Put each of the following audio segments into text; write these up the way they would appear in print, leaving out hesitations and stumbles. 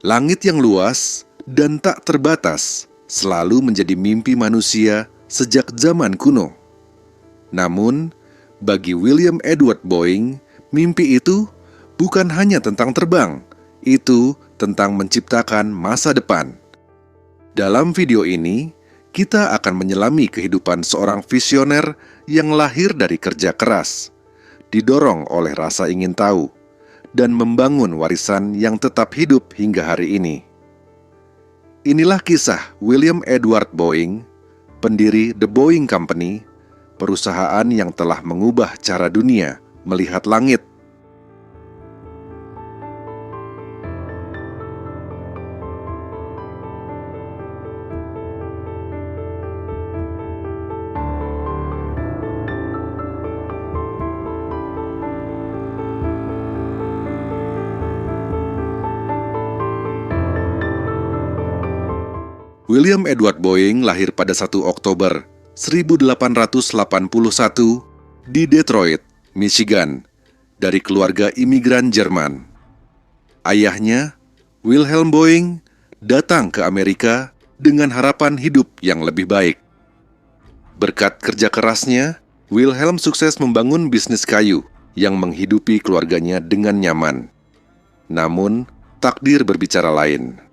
Langit yang luas dan tak terbatas selalu menjadi mimpi manusia sejak zaman kuno. Namun, bagi William Edward Boeing, mimpi itu bukan hanya tentang terbang, itu tentang menciptakan masa depan. Dalam video ini, kita akan menyelami kehidupan seorang visioner yang lahir dari kerja keras, didorong oleh rasa ingin tahu, dan membangun warisan yang tetap hidup hingga hari ini. Inilah kisah William Edward Boeing, pendiri The Boeing Company, perusahaan yang telah mengubah cara dunia melihat langit. William Edward Boeing lahir pada 1 Oktober 1881 di Detroit, Michigan, dari keluarga imigran Jerman. Ayahnya, Wilhelm Boeing, datang ke Amerika dengan harapan hidup yang lebih baik. Berkat kerja kerasnya, Wilhelm sukses membangun bisnis kayu yang menghidupi keluarganya dengan nyaman. Namun, takdir berbicara lain.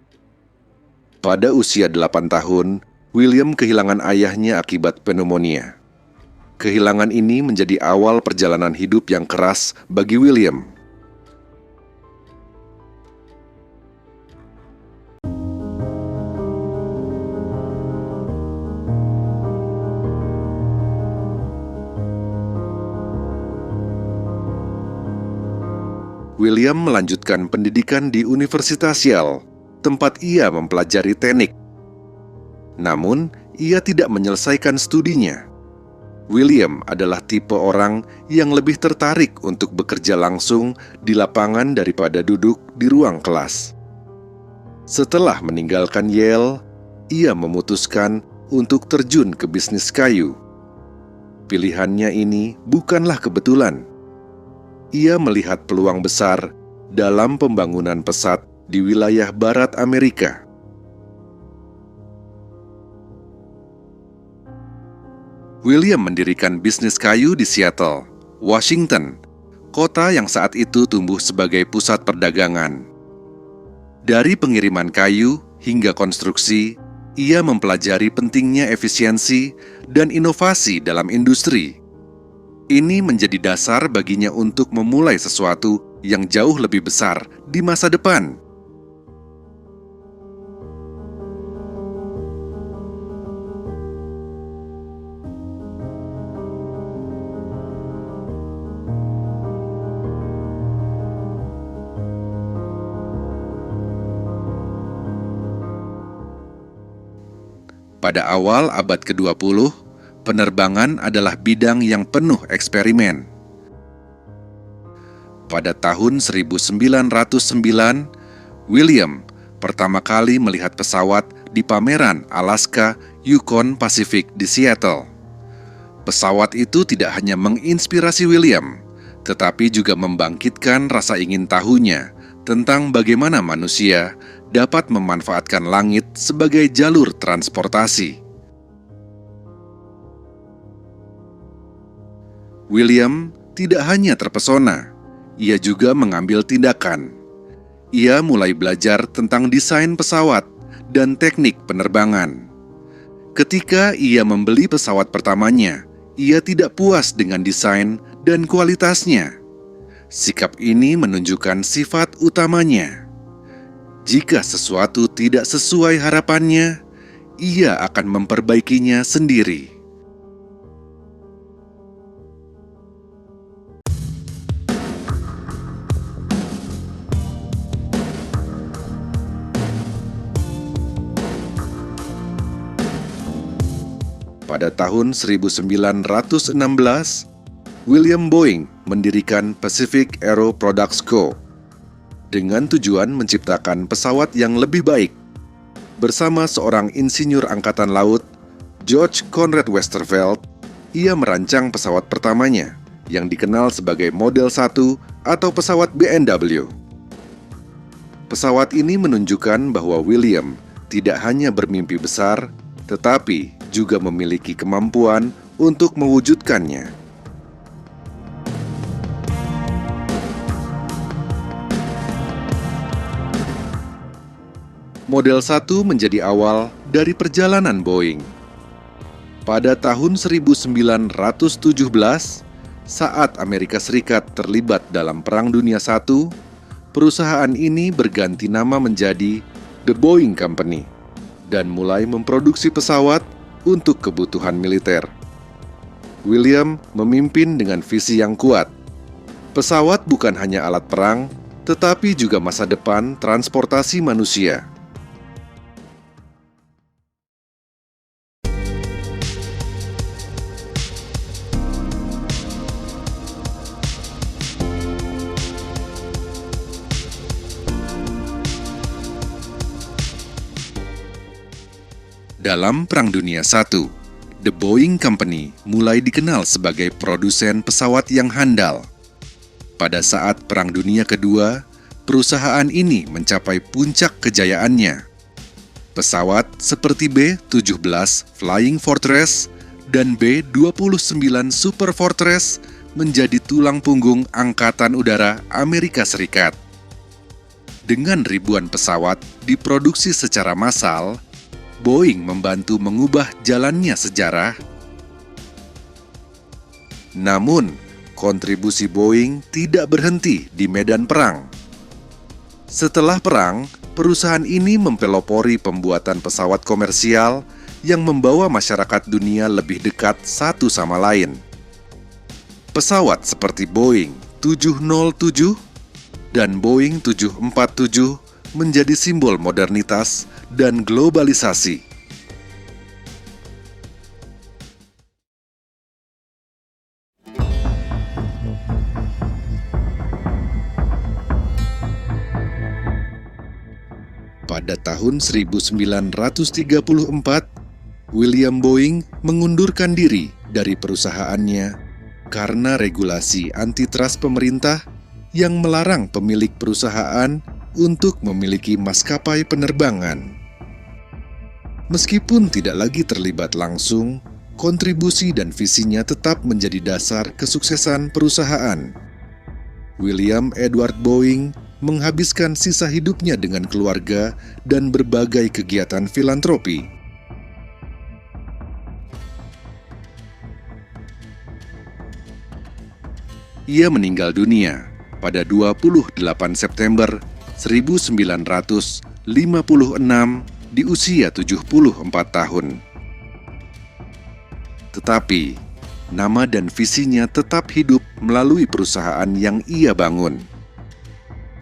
Pada usia 8 tahun, William kehilangan ayahnya akibat pneumonia. Kehilangan ini menjadi awal perjalanan hidup yang keras bagi William. William melanjutkan pendidikan di Universitas Yale, tempat ia mempelajari teknik. Namun, ia tidak menyelesaikan studinya. William adalah tipe orang yang lebih tertarik untuk bekerja langsung di lapangan daripada duduk di ruang kelas. Setelah meninggalkan Yale, ia memutuskan untuk terjun ke bisnis kayu. Pilihannya ini bukanlah kebetulan. Ia melihat peluang besar dalam pembangunan pesat di wilayah barat Amerika. William mendirikan bisnis kayu di Seattle, Washington, kota yang saat itu tumbuh sebagai pusat perdagangan. Dari pengiriman kayu hingga konstruksi, ia mempelajari pentingnya efisiensi dan inovasi dalam industri. Ini menjadi dasar baginya untuk memulai sesuatu yang jauh lebih besar di masa depan. Pada awal abad ke-20, penerbangan adalah bidang yang penuh eksperimen. Pada tahun 1909, William pertama kali melihat pesawat di pameran Alaska Yukon Pacific di Seattle. Pesawat itu tidak hanya menginspirasi William, tetapi juga membangkitkan rasa ingin tahunya tentang bagaimana manusia dapat memanfaatkan langit sebagai jalur transportasi. William tidak hanya terpesona, ia juga mengambil tindakan. Ia mulai belajar tentang desain pesawat dan teknik penerbangan. Ketika ia membeli pesawat pertamanya, ia tidak puas dengan desain dan kualitasnya. Sikap ini menunjukkan sifat utamanya. Jika sesuatu tidak sesuai harapannya, ia akan memperbaikinya sendiri. Pada tahun 1916, William Boeing mendirikan Pacific Aero Products Co. dengan tujuan menciptakan pesawat yang lebih baik. Bersama seorang insinyur angkatan laut, George Conrad Westervelt, ia merancang pesawat pertamanya yang dikenal sebagai Model 1 atau pesawat BMW. Pesawat ini menunjukkan bahwa William tidak hanya bermimpi besar, tetapi juga memiliki kemampuan untuk mewujudkannya. Model 1 menjadi awal dari perjalanan Boeing. Pada tahun 1917, saat Amerika Serikat terlibat dalam Perang Dunia I, perusahaan ini berganti nama menjadi The Boeing Company dan mulai memproduksi pesawat untuk kebutuhan militer. William memimpin dengan visi yang kuat. Pesawat bukan hanya alat perang, tetapi juga masa depan transportasi manusia. Dalam Perang Dunia I, The Boeing Company mulai dikenal sebagai produsen pesawat yang handal. Pada saat Perang Dunia Kedua, perusahaan ini mencapai puncak kejayaannya. Pesawat seperti B-17 Flying Fortress dan B-29 Super Fortress menjadi tulang punggung Angkatan Udara Amerika Serikat. Dengan ribuan pesawat diproduksi secara massal, Boeing membantu mengubah jalannya sejarah. Namun, kontribusi Boeing tidak berhenti di medan perang. Setelah perang, perusahaan ini mempelopori pembuatan pesawat komersial yang membawa masyarakat dunia lebih dekat satu sama lain. Pesawat seperti Boeing 707 dan Boeing 747 menjadi simbol modernitas dan globalisasi. Pada tahun 1934, William Boeing mengundurkan diri dari perusahaannya karena regulasi antitrust pemerintah yang melarang pemilik perusahaan untuk memiliki maskapai penerbangan. Meskipun tidak lagi terlibat langsung, kontribusi dan visinya tetap menjadi dasar kesuksesan perusahaan. William Edward Boeing menghabiskan sisa hidupnya dengan keluarga dan berbagai kegiatan filantropi. Ia meninggal dunia pada 28 September 1956 di usia 74 tahun. Tetapi, nama dan visinya tetap hidup melalui perusahaan yang ia bangun.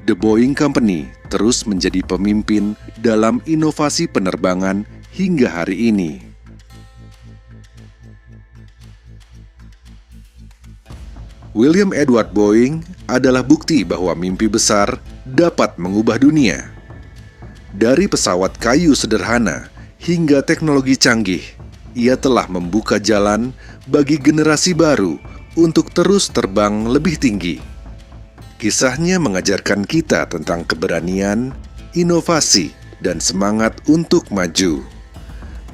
The Boeing Company terus menjadi pemimpin dalam inovasi penerbangan hingga hari ini. William Edward Boeing adalah bukti bahwa mimpi besar dapat mengubah dunia. Dari pesawat kayu sederhana hingga teknologi canggih, ia telah membuka jalan bagi generasi baru untuk terus terbang lebih tinggi. Kisahnya mengajarkan kita tentang keberanian, inovasi, dan semangat untuk maju.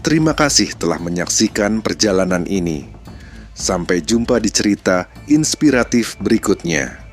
Terima kasih telah menyaksikan perjalanan ini. Sampai jumpa di cerita inspiratif berikutnya.